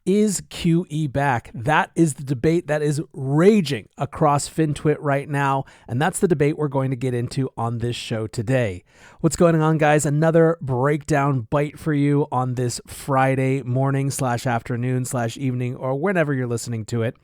Is QE back? That is the debate that is raging across FinTwit right now, and that's the debate we're going to get into on this show today. What's going on, guys? Another breakdown bite for you on this Friday morning / afternoon / evening, or whenever you're listening to it.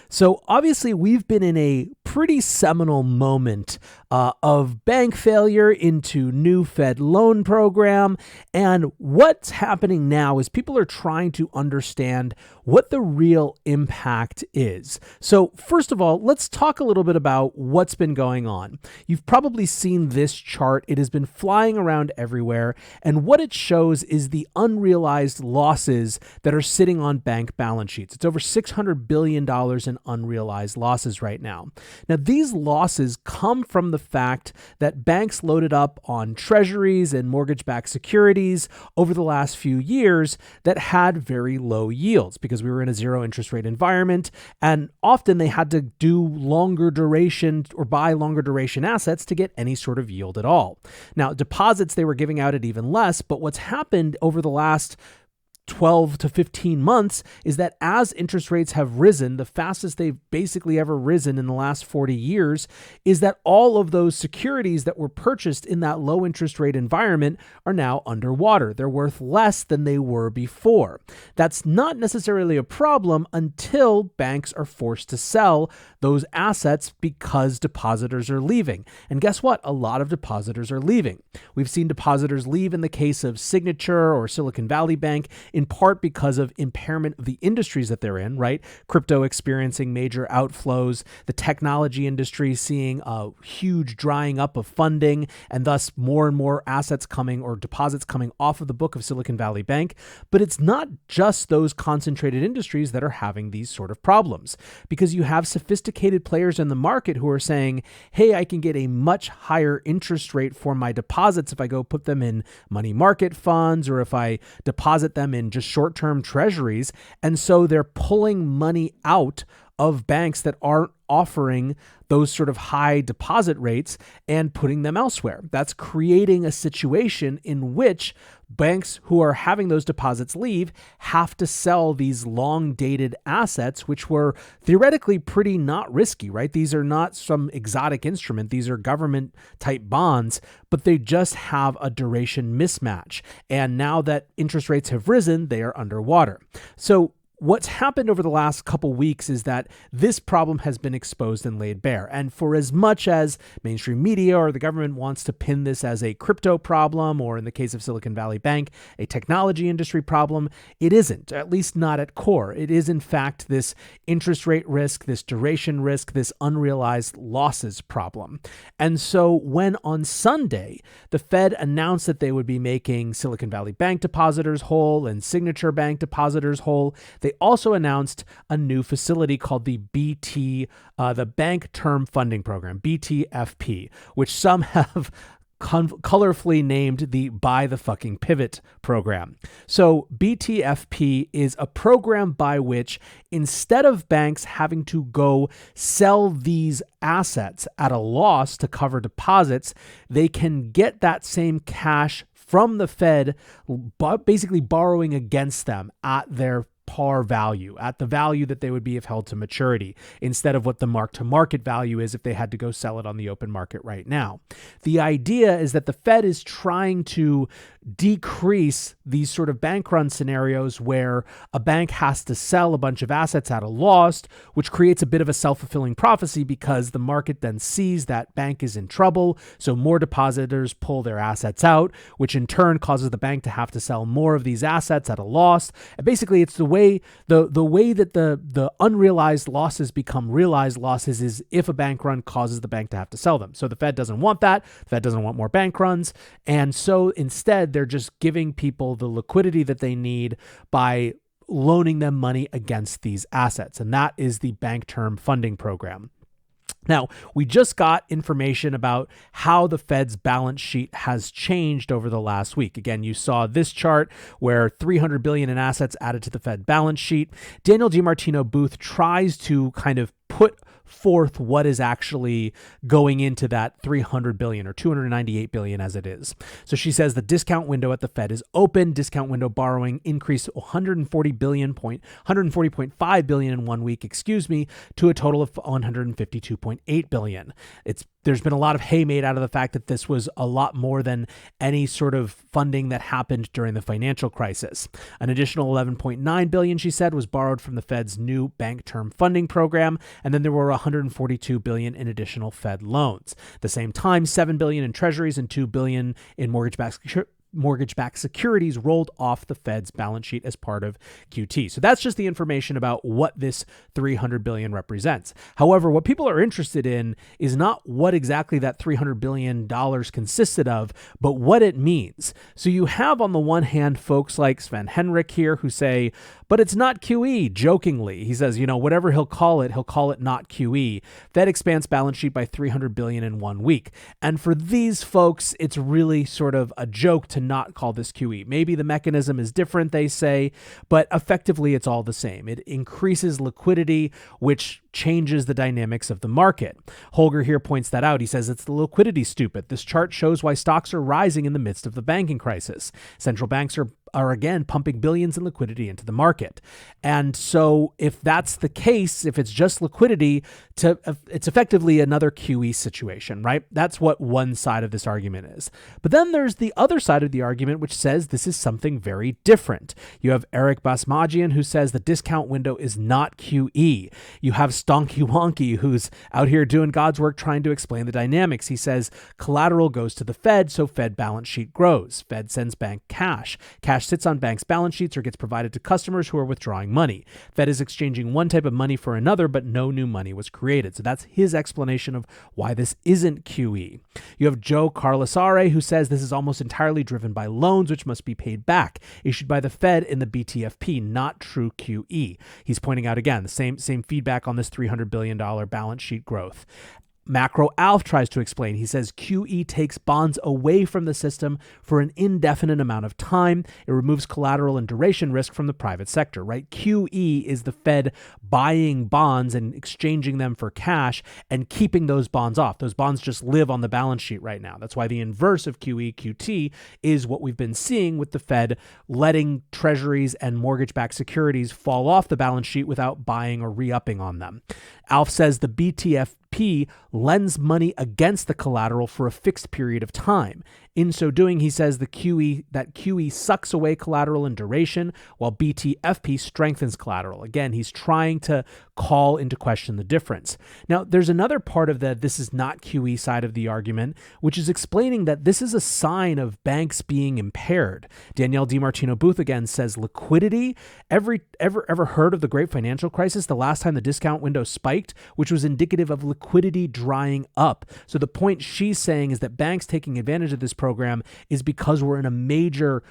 So obviously, we've been in a pretty seminal moment of bank failure into new Fed loan program, and what's happening now is people are trying to understand what the real impact is. So first of all, let's talk a little bit about what's been going on. You've probably seen this chart. It has been flying around everywhere, and what it shows is the unrealized losses that are sitting on bank balance sheets. It's over $600 billion in unrealized losses right now. Now, these losses come from the fact that banks loaded up on treasuries and mortgage-backed securities over the last few years that had very low yields because we were in a zero interest rate environment, and often they had to do longer duration or buy longer duration assets to get any sort of yield at all. Now, deposits they were giving out at even less, but what's happened over the last 12 to 15 months is that as interest rates have risen, the fastest they've basically ever risen in the last 40 years, is that all of those securities that were purchased in that low interest rate environment are now underwater. They're worth less than they were before. That's not necessarily a problem until banks are forced to sell those assets because depositors are leaving. And guess what? A lot of depositors are leaving. We've seen depositors leave in the case of Signature or Silicon Valley Bank, in part because of impairment of the industries that they're in, right? Crypto experiencing major outflows, the technology industry seeing a huge drying up of funding, and thus more and more assets coming or deposits coming off of the book of Silicon Valley Bank. But it's not just those concentrated industries that are having these sort of problems, because you have sophisticated players in the market who are saying, hey, I can get a much higher interest rate for my deposits if I go put them in money market funds or if I deposit them in just short-term treasuries. And so they're pulling money out of banks that aren't offering those sort of high deposit rates and putting them elsewhere. That's creating a situation in which banks who are having those deposits leave have to sell these long-dated assets, which were theoretically pretty not risky, right? These are not some exotic instrument. These are government-type bonds, but they just have a duration mismatch. And now that interest rates have risen, they are underwater. So what's happened over the last couple weeks is that this problem has been exposed and laid bare. And for as much as mainstream media or the government wants to pin this as a crypto problem, or in the case of Silicon Valley Bank, a technology industry problem, it isn't, at least not at core. It is in fact this interest rate risk, this duration risk, this unrealized losses problem. And so when on Sunday, the Fed announced that they would be making Silicon Valley Bank depositors whole and Signature Bank depositors whole, they also announced a new facility called the the Bank Term Funding Program, BTFP, which some have colorfully named the Buy the Fucking Pivot program. So BTFP is a program by which instead of banks having to go sell these assets at a loss to cover deposits, they can get that same cash from the Fed, basically borrowing against them at their par value, at the value that they would be if held to maturity, instead of what the mark-to-market value is if they had to go sell it on the open market right now. The idea is that the Fed is trying to decrease these sort of bank run scenarios where a bank has to sell a bunch of assets at a loss, which creates a bit of a self-fulfilling prophecy because the market then sees that bank is in trouble. So more depositors pull their assets out, which in turn causes the bank to have to sell more of these assets at a loss. And basically, it's the way that the unrealized losses become realized losses is if a bank run causes the bank to have to sell them. So the Fed doesn't want that. The Fed doesn't want more bank runs. And so instead, they're just giving people the liquidity that they need by loaning them money against these assets. And that is the Bank Term Funding Program. Now, we just got information about how the Fed's balance sheet has changed over the last week. Again, you saw this chart where $300 billion in assets added to the Fed balance sheet. Daniel DiMartino Booth tries to kind of put forth what is actually going into that 300 billion or 298 billion as it is. So she says the discount window at the Fed is open. Discount window borrowing increased 140.5 billion in 1 week, to a total of 152.8 billion. There's been a lot of hay made out of the fact that this was a lot more than any sort of funding that happened during the financial crisis. An additional 11.9 billion, she said, was borrowed from the Fed's new bank term funding program, and then there were 142 billion in additional Fed loans. At the same time, 7 billion in treasuries and 2 billion in mortgage-backed securities rolled off the Fed's balance sheet as part of QT. So that's just the information about what this 300 billion represents. However, what people are interested in is not what exactly that $300 billion consisted of, but what it means. So you have on the one hand folks like Sven Henrik here who say, but it's not QE, jokingly. He says, whatever he'll call it not QE. Fed expands balance sheet by 300 billion in 1 week. And for these folks, it's really sort of a joke to not call this QE. Maybe the mechanism is different, they say, but effectively it's all the same. It increases liquidity, which changes the dynamics of the market. Holger here points that out. He says it's the liquidity stupid. This chart shows why stocks are rising in the midst of the banking crisis. Central banks are again pumping billions in liquidity into the market. And so if that's the case, if it's just liquidity, it's effectively another QE situation, right? That's what one side of this argument is. But then there's the other side of the argument, which says this is something very different. You have Eric Basmajian, who says the discount window is not QE. You have Stonky Wonky, who's out here doing God's work trying to explain the dynamics. He says collateral goes to the Fed, so Fed balance sheet grows. Fed sends bank cash. Cash sits on banks' balance sheets or gets provided to customers who are withdrawing money. Fed is exchanging one type of money for another, but no new money was created. So that's his explanation of why this isn't QE. You have Joe Carlasare, who says this is almost entirely driven by loans, which must be paid back, issued by the Fed in the BTFP, not true QE. He's pointing out, again, the same feedback on this $300 billion balance sheet growth. Macro Alf tries to explain. He says QE takes bonds away from the system for an indefinite amount of time. It removes collateral and duration risk from the private sector, right? QE is the Fed buying bonds and exchanging them for cash and keeping those bonds off. Those bonds just live on the balance sheet right now. That's why the inverse of QE, QT, is what we've been seeing with the Fed letting treasuries and mortgage-backed securities fall off the balance sheet without buying or re-upping on them. Alf says the BTFP lends money against the collateral for a fixed period of time. In so doing, he says that QE sucks away collateral and duration, while BTFP strengthens collateral. Again, he's trying to call into question the difference. Now, there's another part of the this is not QE side of the argument, which is explaining that this is a sign of banks being impaired. Danielle DiMartino Booth again says liquidity. Ever heard of the Great Financial Crisis, the last time the discount window spiked, which was indicative of liquidity drying up. So the point she's saying is that banks taking advantage of this program is because we're in a major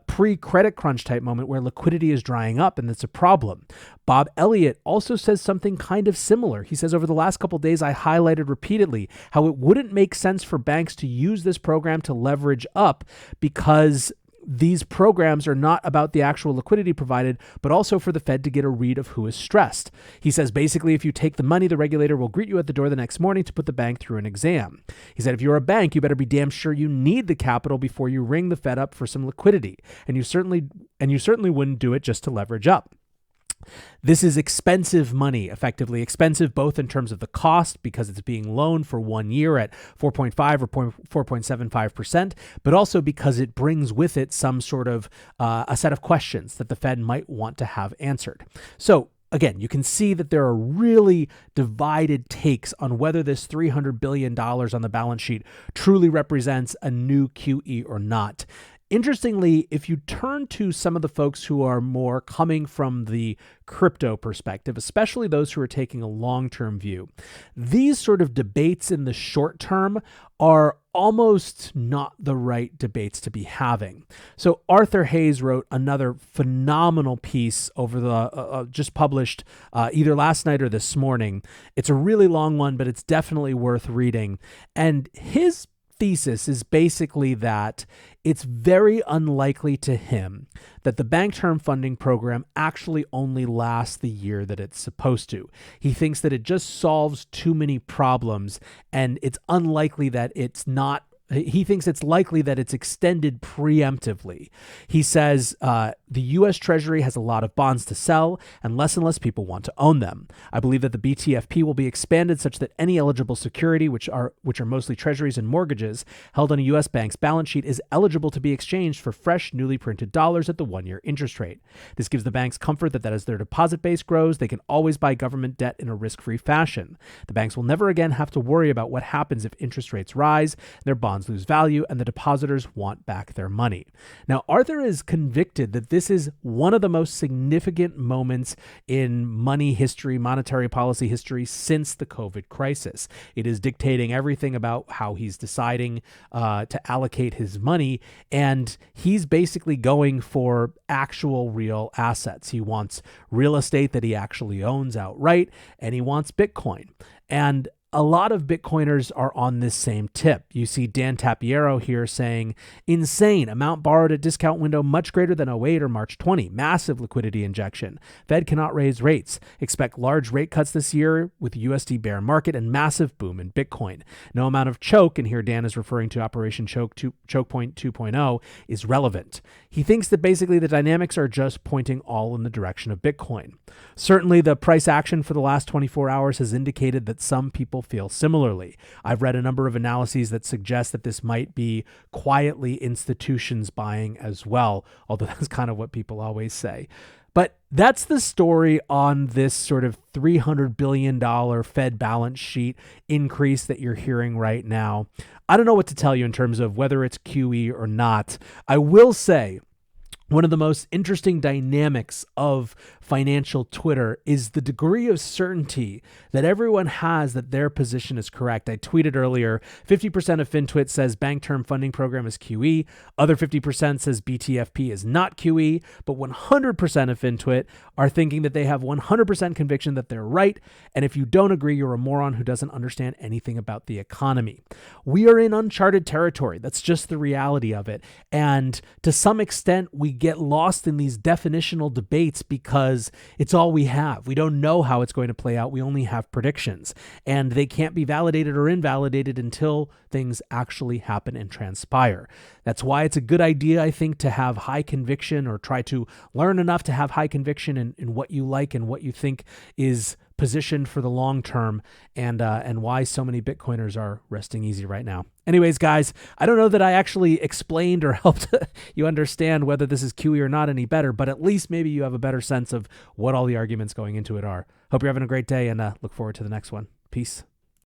pre-credit crunch type moment where liquidity is drying up, and that's a problem. Bob Elliott also says something kind of similar. He says, over the last couple of days, I highlighted repeatedly how it wouldn't make sense for banks to use this program to leverage up because these programs are not about the actual liquidity provided, but also for the Fed to get a read of who is stressed. He says, basically, if you take the money, the regulator will greet you at the door the next morning to put the bank through an exam. He said, if you're a bank, you better be damn sure you need the capital before you ring the Fed up for some liquidity. And you certainly wouldn't do it just to leverage up. This is expensive money, effectively expensive both in terms of the cost because it's being loaned for 1 year at 4.5 or 4.75%, but also because it brings with it some sort of a set of questions that the Fed might want to have answered. So again, you can see that there are really divided takes on whether this $300 billion on the balance sheet truly represents a new QE or not. Interestingly, if you turn to some of the folks who are more coming from the crypto perspective, especially those who are taking a long-term view, these sort of debates in the short term are almost not the right debates to be having. So Arthur Hayes wrote another phenomenal piece over the just published either last night or this morning. It's a really long one, but it's definitely worth reading. And his thesis is basically that it's very unlikely to him that the Bank Term Funding Program actually only lasts the year that it's supposed to. He thinks that it just solves too many problems, and it's unlikely that he thinks it's likely that it's extended preemptively. He says the U.S. Treasury has a lot of bonds to sell, and less people want to own them. I believe that the BTFP will be expanded such that any eligible security, which are mostly treasuries and mortgages, held on a U.S. bank's balance sheet is eligible to be exchanged for fresh, newly printed dollars at the 1-year interest rate. This gives the banks comfort that as their deposit base grows, they can always buy government debt in a risk-free fashion. The banks will never again have to worry about what happens if interest rates rise, their bonds lose value, and the depositors want back their money. Now, Arthur is convicted that this is one of the most significant moments in money history, monetary policy history since the COVID crisis. It is dictating everything about how he's deciding to allocate his money, and he's basically going for actual real assets. He wants real estate that he actually owns outright, and he wants Bitcoin. And a lot of Bitcoiners are on this same tip. You see Dan Tapiero here saying, insane, amount borrowed at discount window much greater than 08 or March 20, massive liquidity injection. Fed cannot raise rates. Expect large rate cuts this year with USD bear market and massive boom in Bitcoin. No amount of choke, and here Dan is referring to Operation Choke Point 2.0, is relevant. He thinks that basically the dynamics are just pointing all in the direction of Bitcoin. Certainly the price action for the last 24 hours has indicated that some people feel similarly. I've read a number of analyses that suggest that this might be quietly institutions buying as well, although that's kind of what people always say. But that's the story on this sort of $300 billion Fed balance sheet increase that you're hearing right now. I don't know what to tell you in terms of whether it's QE or not. I will say, one of the most interesting dynamics of financial Twitter is the degree of certainty that everyone has that their position is correct. I tweeted earlier, 50% of FinTwit says Bank Term Funding Program is QE. Other 50% says BTFP is not QE, but 100% of FinTwit are thinking that they have 100% conviction that they're right. And if you don't agree, you're a moron who doesn't understand anything about the economy. We are in uncharted territory. That's just the reality of it. And to some extent, we get lost in these definitional debates because it's all we have. We don't know how it's going to play out. We only have predictions, and they can't be validated or invalidated until things actually happen and transpire. That's why it's a good idea, I think, to have high conviction, or try to learn enough to have high conviction in what you like and what you think is positioned for the long term, and why so many Bitcoiners are resting easy right now. Anyways, guys, I don't know that I actually explained or helped you understand whether this is QE or not any better, but at least maybe you have a better sense of what all the arguments going into it are. Hope you're having a great day, and look forward to the next one. Peace.